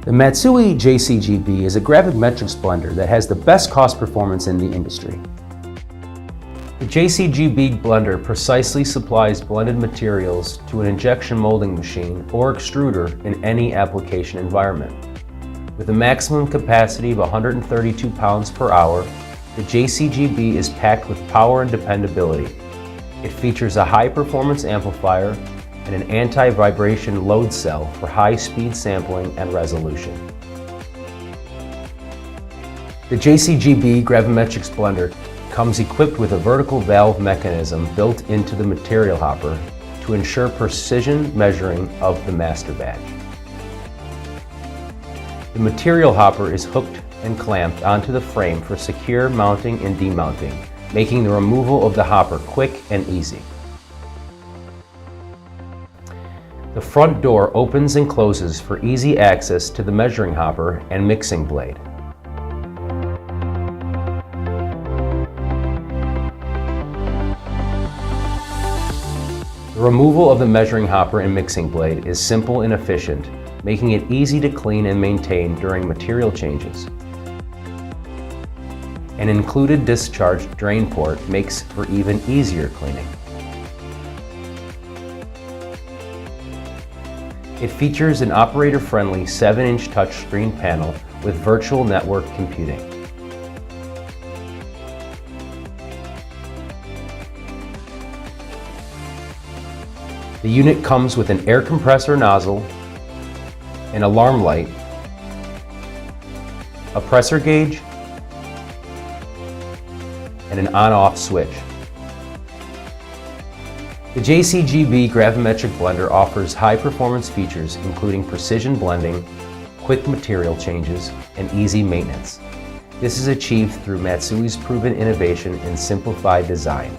The Matsui JCGB is a gravimetric blender that has the best cost performance in the industry. The JCGB blender precisely supplies blended materials to an injection molding machine or extruder in any application environment. With a maximum capacity of 132 pounds per hour, the JCGB is packed with power and dependability. It features a high-performance amplifier and an anti-vibration load cell for high-speed sampling and resolution. The JCGB Gravimetric Blender comes equipped with a vertical valve mechanism built into the material hopper to ensure precision measuring of the master batch. The material hopper is hooked and clamped onto the frame for secure mounting and demounting, making the removal of the hopper quick and easy. The front door opens and closes for easy access to the measuring hopper and mixing blade. The removal of the measuring hopper and mixing blade is simple and efficient, making it easy to clean and maintain during material changes. An included discharge drain port makes for even easier cleaning. It features an operator-friendly 7-inch touchscreen panel with virtual network computing. The unit comes with an air compressor nozzle, an alarm light, a pressure gauge, and an on-off switch. The JCGB Gravimetric Blender offers high-performance features including precision blending, quick material changes, and easy maintenance. This is achieved through Matsui's proven innovation and simplified design.